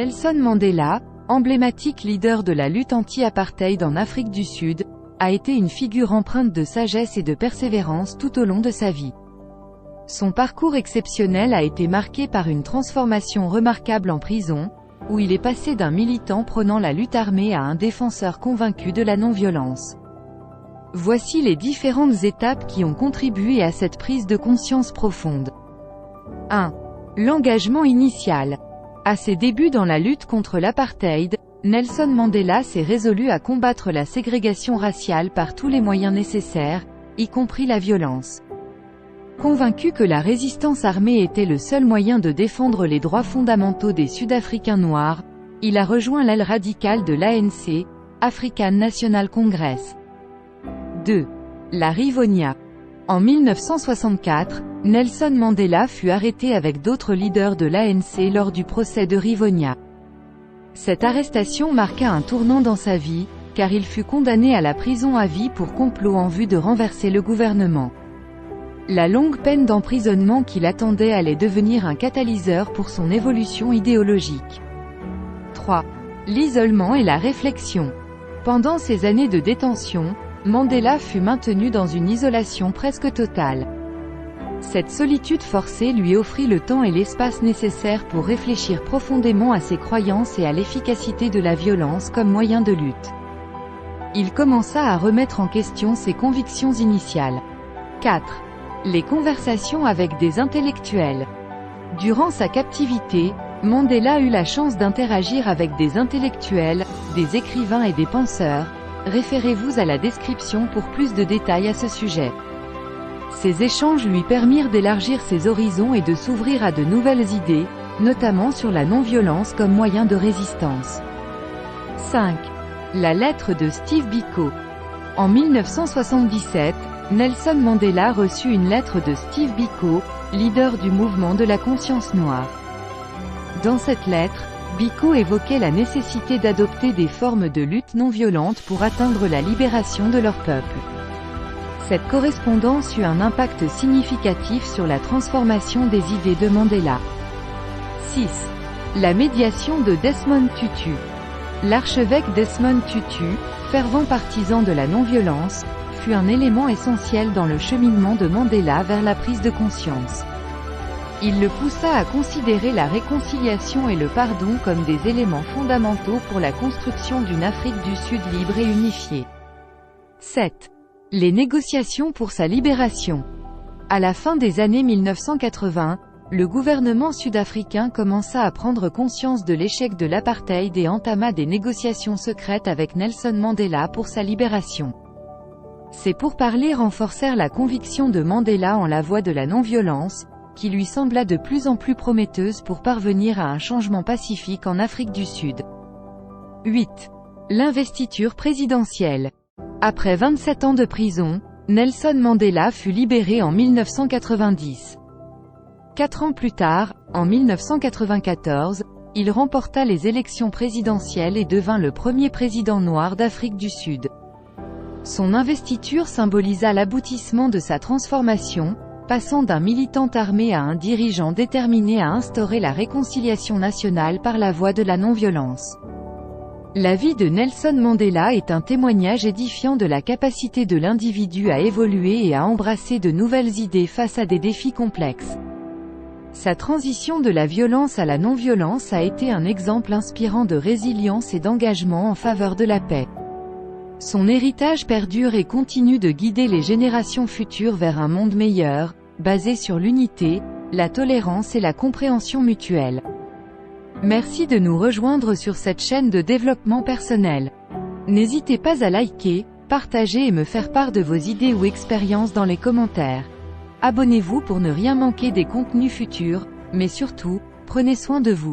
Nelson Mandela, emblématique leader de la lutte anti-apartheid en Afrique du Sud, a été une figure empreinte de sagesse et de persévérance tout au long de sa vie. Son parcours exceptionnel a été marqué par une transformation remarquable en prison, où il est passé d'un militant prônant la lutte armée à un défenseur convaincu de la non-violence. Voici les différentes étapes qui ont contribué à cette prise de conscience profonde. 1. L'engagement initial. À ses débuts dans la lutte contre l'apartheid, Nelson Mandela s'est résolu à combattre la ségrégation raciale par tous les moyens nécessaires, y compris la violence. Convaincu que la résistance armée était le seul moyen de défendre les droits fondamentaux des Sud-Africains noirs, il a rejoint l'aile radicale de l'ANC, African National Congress. 2. La Rivonia. En 1964, Nelson Mandela fut arrêté avec d'autres leaders de l'ANC lors du procès de Rivonia. Cette arrestation marqua un tournant dans sa vie, car il fut condamné à la prison à vie pour complot en vue de renverser le gouvernement. La longue peine d'emprisonnement qui l'attendait allait devenir un catalyseur pour son évolution idéologique. 3. L'isolement et la réflexion. Pendant ces années de détention, Mandela fut maintenu dans une isolation presque totale. Cette solitude forcée lui offrit le temps et l'espace nécessaires pour réfléchir profondément à ses croyances et à l'efficacité de la violence comme moyen de lutte. Il commença à remettre en question ses convictions initiales. 4. Les conversations avec des intellectuels. Durant sa captivité, Mandela eut la chance d'interagir avec des intellectuels, des écrivains et des penseurs. Référez-vous à la description pour plus de détails à ce sujet. Ces échanges lui permirent d'élargir ses horizons et de s'ouvrir à de nouvelles idées, notamment sur la non-violence comme moyen de résistance. 5. La lettre de Steve Biko. En 1977, Nelson Mandela reçut une lettre de Steve Biko, leader du mouvement de la conscience noire. Dans cette lettre, Biko évoquait la nécessité d'adopter des formes de lutte non violente pour atteindre la libération de leur peuple. Cette correspondance eut un impact significatif sur la transformation des idées de Mandela. 6. La médiation de Desmond Tutu. L'archevêque Desmond Tutu, fervent partisan de la non-violence, fut un élément essentiel dans le cheminement de Mandela vers la prise de conscience. Il le poussa à considérer la réconciliation et le pardon comme des éléments fondamentaux pour la construction d'une Afrique du Sud libre et unifiée. 7. Les négociations pour sa libération. À la fin des années 1980, le gouvernement sud-africain commença à prendre conscience de l'échec de l'apartheid et entama des négociations secrètes avec Nelson Mandela pour sa libération. Ces pourparlers renforcèrent la conviction de Mandela en la voie de la non-violence, qui lui sembla de plus en plus prometteuse pour parvenir à un changement pacifique en Afrique du Sud. 8. L'investiture présidentielle. Après 27 ans de prison, Nelson Mandela fut libéré en 1990. 4 ans plus tard, en 1994, il remporta les élections présidentielles et devint le premier président noir d'Afrique du Sud. Son investiture symbolisa l'aboutissement de sa transformation, passant d'un militant armé à un dirigeant déterminé à instaurer la réconciliation nationale par la voie de la non-violence. La vie de Nelson Mandela est un témoignage édifiant de la capacité de l'individu à évoluer et à embrasser de nouvelles idées face à des défis complexes. Sa transition de la violence à la non-violence a été un exemple inspirant de résilience et d'engagement en faveur de la paix. Son héritage perdure et continue de guider les générations futures vers un monde meilleur, basé sur l'unité, la tolérance et la compréhension mutuelle. Merci de nous rejoindre sur cette chaîne de développement personnel. N'hésitez pas à liker, partager et me faire part de vos idées ou expériences dans les commentaires. Abonnez-vous pour ne rien manquer des contenus futurs, mais surtout, prenez soin de vous.